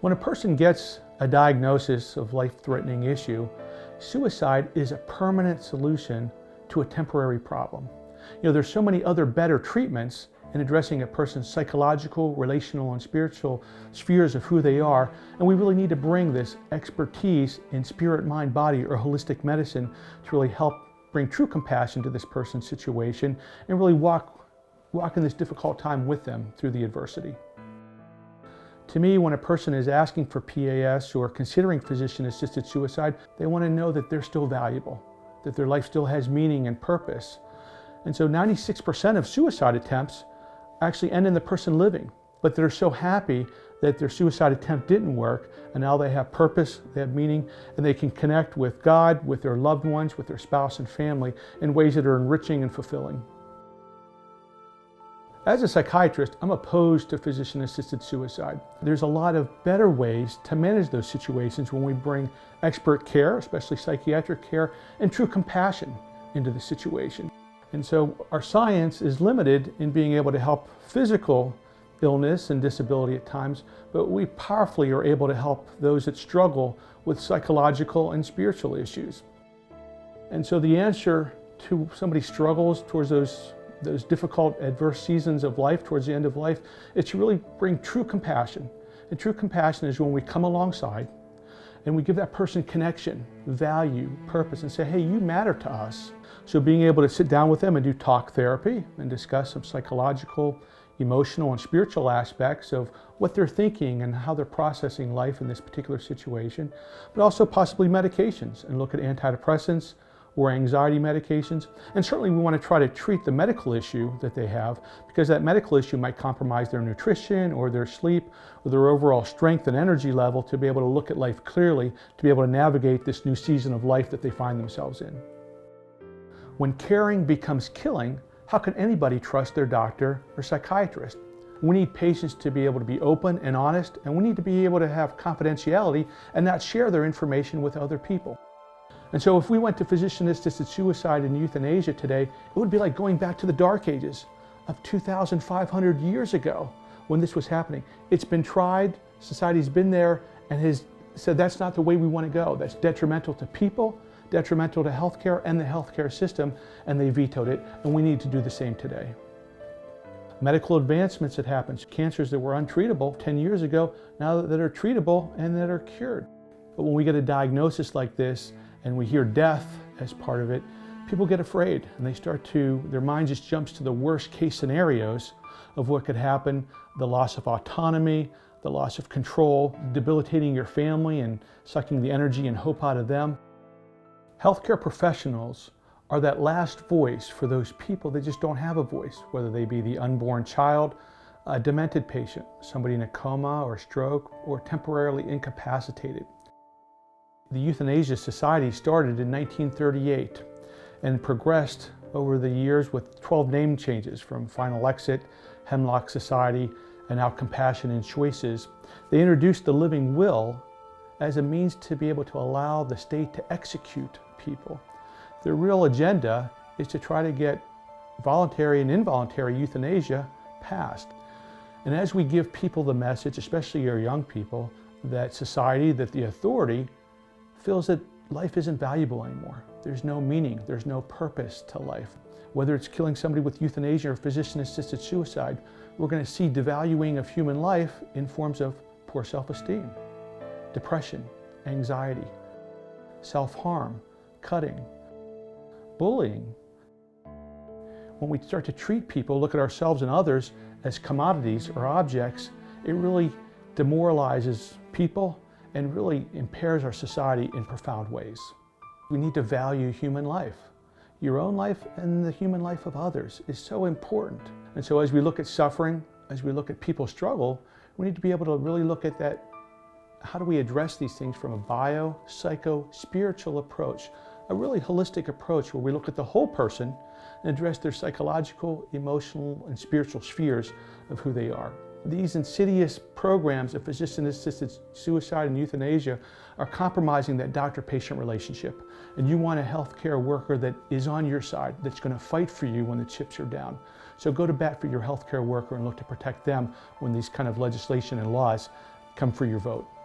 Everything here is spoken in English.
When a person gets a diagnosis of life-threatening issue, suicide is a permanent solution to a temporary problem. There's so many other better treatments in addressing a person's psychological, relational, and spiritual spheres of who they are, and we really need to bring this expertise in spirit, mind, body, or holistic medicine to really help bring true compassion to this person's situation and really walk in this difficult time with them through the adversity. To me, when a person is asking for PAS or considering physician-assisted suicide, they want to know that they're still valuable, that their life still has meaning and purpose. And so 96% of suicide attempts actually end in the person living, but they're so happy that their suicide attempt didn't work, and now they have purpose, they have meaning, and they can connect with God, with their loved ones, with their spouse and family in ways that are enriching and fulfilling. As a psychiatrist, I'm opposed to physician-assisted suicide. There's a lot of better ways to manage those situations when we bring expert care, especially psychiatric care, and true compassion into the situation. And so our science is limited in being able to help physical illness and disability at times, but we powerfully are able to help those that struggle with psychological and spiritual issues. And so the answer to somebody's struggles towards those difficult, adverse seasons of life, towards the end of life, is to really bring true compassion. And true compassion is when we come alongside and we give that person connection, value, purpose, and say, hey, you matter to us. So being able to sit down with them and do talk therapy and discuss some psychological, emotional, and spiritual aspects of what they're thinking and how they're processing life in this particular situation, but also possibly medications, and look at antidepressants or anxiety medications. And certainly we want to try to treat the medical issue that they have, because that medical issue might compromise their nutrition or their sleep or their overall strength and energy level to be able to look at life clearly, to be able to navigate this new season of life that they find themselves in. When caring becomes killing, how can anybody trust their doctor or psychiatrist? We need patients to be able to be open and honest, and we need to be able to have confidentiality and not share their information with other people. And so if we went to physician-assisted suicide and euthanasia today, it would be like going back to the dark ages of 2,500 years ago when this was happening. It's been tried, society's been there, and has said that's not the way we want to go. That's detrimental to people, detrimental to healthcare and the healthcare system, and they vetoed it, and we need to do the same today. Medical advancements that happened, cancers that were untreatable 10 years ago, now that are treatable and that are cured. But when we get a diagnosis like this and we hear death as part of it, people get afraid and their mind just jumps to the worst case scenarios of what could happen, the loss of autonomy, the loss of control, debilitating your family and sucking the energy and hope out of them. Healthcare professionals are that last voice for those people that just don't have a voice, whether they be the unborn child, a demented patient, somebody in a coma or stroke, or temporarily incapacitated. The Euthanasia Society started in 1938 and progressed over the years with 12 name changes, from Final Exit, Hemlock Society, and now Compassion and Choices. They introduced the living will as a means to be able to allow the state to execute people. Their real agenda is to try to get voluntary and involuntary euthanasia passed. And as we give people the message, especially our young people, that society, that the authority feels that life isn't valuable anymore. There's no meaning, there's no purpose to life. Whether it's killing somebody with euthanasia or physician-assisted suicide, we're going to see devaluing of human life in forms of poor self-esteem, depression, anxiety, self-harm, cutting, bullying. When we start to treat people, look at ourselves and others as commodities or objects, it really demoralizes people and really impairs our society in profound ways. We need to value human life. Your own life and the human life of others is so important. And so as we look at suffering, as we look at people's struggle, we need to be able to really look at that. How do we address these things from a bio, psycho, spiritual approach? A really holistic approach where we look at the whole person and address their psychological, emotional, and spiritual spheres of who they are. These insidious programs of physician-assisted suicide and euthanasia are compromising that doctor-patient relationship. And you want a healthcare worker that is on your side, that's going to fight for you when the chips are down. So go to bat for your healthcare worker and look to protect them when these kind of legislation and laws come for your vote.